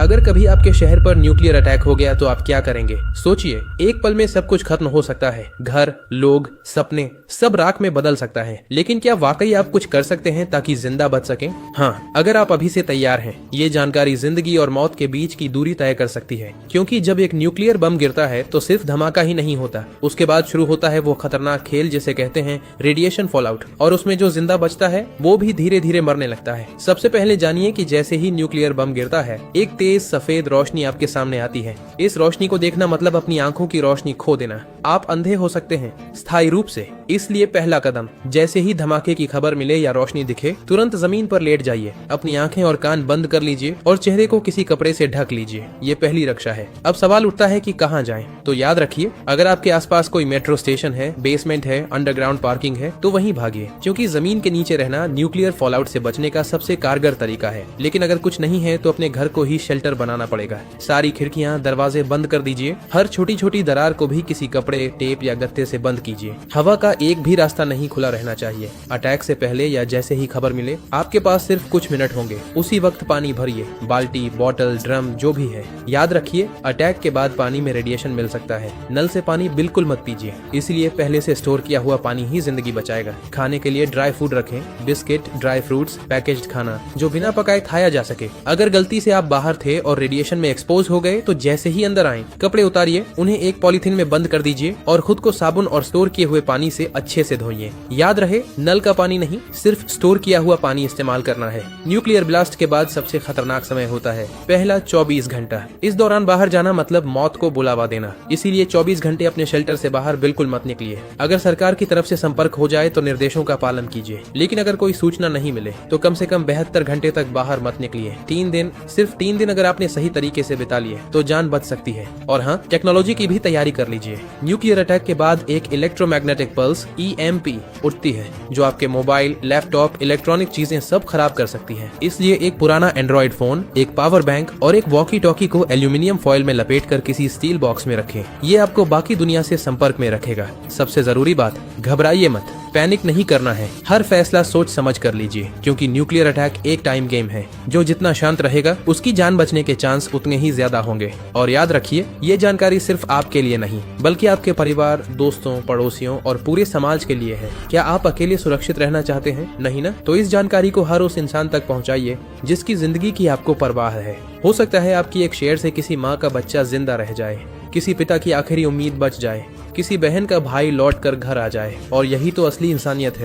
अगर कभी आपके शहर पर न्यूक्लियर अटैक हो गया तो आप क्या करेंगे? सोचिए, एक पल में सब कुछ खत्म हो सकता है। घर, लोग, सपने सब राख में बदल सकता है। लेकिन क्या वाकई आप कुछ कर सकते हैं ताकि जिंदा बच सकें? हाँ, अगर आप अभी से तैयार हैं। ये जानकारी जिंदगी और मौत के बीच की दूरी तय कर सकती है। क्योंकि जब एक न्यूक्लियर बम गिरता है तो सिर्फ धमाका ही नहीं होता, उसके बाद शुरू होता है वो खतरनाक खेल जिसे कहते हैं रेडिएशन फॉलआउट। और उसमें जो जिंदा बचता है वो भी धीरे धीरे मरने लगता है। सबसे पहले जानिए कि जैसे ही न्यूक्लियर बम गिरता है, एक तेज सफेद रोशनी आपके सामने आती है। इस रोशनी को देखना मतलब अपनी आंखों की रोशनी खो देना। आप अंधे हो सकते हैं स्थायी रूप से। इसलिए पहला कदम, जैसे ही धमाके की खबर मिले या रोशनी दिखे, तुरंत जमीन पर लेट जाइए। अपनी आंखें और कान बंद कर लीजिए और चेहरे को किसी कपड़े से ढक लीजिए। ये पहली रक्षा है। अब सवाल उठता है कि कहाँ जाएं? तो याद रखिए, अगर आपके आसपास कोई मेट्रो स्टेशन है, बेसमेंट है, अंडरग्राउंड पार्किंग है, तो वहीं भागिए। क्योंकि जमीन के नीचे रहना न्यूक्लियर फॉलआउट से बचने का सबसे कारगर तरीका है। लेकिन अगर कुछ नहीं है तो अपने घर को ही शेल्टर बनाना पड़ेगा। सारी खिड़कियां, दरवाजे बंद कर दीजिए। हर छोटी छोटी दरार को भी किसी कपड़े, टेप या गत्ते से बंद कीजिए। हवा का एक भी रास्ता नहीं खुला रहना चाहिए। अटैक से पहले या जैसे ही खबर मिले, आपके पास सिर्फ कुछ मिनट होंगे। उसी वक्त पानी भरिए, बाल्टी, बोतल, ड्रम जो भी है। याद रखिए, अटैक के बाद पानी में रेडिएशन मिल सकता है। नल से पानी बिल्कुल मत पीजिए, इसलिए पहले से स्टोर किया हुआ पानी ही जिंदगी बचाएगा। खाने के लिए ड्राई फूड रखें, बिस्किट, ड्राई फ्रूट्स, पैकेज्ड खाना जो बिना पकाए खाया जा सके। अगर गलती से आप बाहर थे और रेडिएशन में एक्सपोज हो गए तो जैसे ही अंदर आए, कपड़े उतारिए, उन्हें एक पॉलिथीन में बंद कर दीजिए और खुद को साबुन और स्टोर किए हुए पानी से अच्छे से धोइए। याद रहे, नल का पानी नहीं, सिर्फ स्टोर किया हुआ पानी इस्तेमाल करना है। न्यूक्लियर ब्लास्ट के बाद सबसे खतरनाक समय होता है पहला 24 घंटा। इस दौरान बाहर जाना मतलब मौत को बुलावा देना। इसीलिए 24 घंटे अपने शेल्टर से बाहर बिल्कुल मत निकलिए। अगर सरकार की तरफ से संपर्क हो जाए तो निर्देशों का पालन कीजिए। लेकिन अगर कोई सूचना नहीं मिले तो कम से कम 72 घंटे तक बाहर मत निकलिए। 3 दिन, सिर्फ 3 दिन अगर आपने सही तरीके से बिता लिए तो जान बच सकती है। और हाँ, टेक्नोलॉजी की भी तैयारी कर लीजिए। न्यूक्लियर अटैक के बाद एक इलेक्ट्रोमैग्नेटिक पल्स EMP उठती है जो आपके मोबाइल, लैपटॉप, इलेक्ट्रॉनिक चीजें सब खराब कर सकती है। इसलिए एक पुराना एंड्रॉइड फोन, एक पावर बैंक और एक वॉकी टॉकी को एल्यूमिनियम फॉइल में लपेटकर किसी स्टील बॉक्स में रखें। ये आपको बाकी दुनिया से संपर्क में रखेगा। सबसे जरूरी बात, घबराइए मत, पैनिक नहीं करना है। हर फैसला सोच समझ कर लीजिए, क्योंकि न्यूक्लियर अटैक एक टाइम गेम है। जो जितना शांत रहेगा उसकी जान बचने के चांस उतने ही ज्यादा होंगे। और याद रखिए, ये जानकारी सिर्फ आपके लिए नहीं बल्कि आपके परिवार, दोस्तों, पड़ोसियों और पूरे समाज के लिए है। क्या आप अकेले सुरक्षित रहना चाहते हैं? नहीं ना? तो इस जानकारी को हर उस इंसान तक पहुँचाइए जिसकी जिंदगी की आपको परवाह है। हो सकता है आपकी एक शेयर से किसी माँ का बच्चा जिंदा रह जाए, किसी पिता की आखिरी उम्मीद बच जाए, किसी बहन का भाई लौट कर घर आ जाए। और यही तो असली इंसानियत है।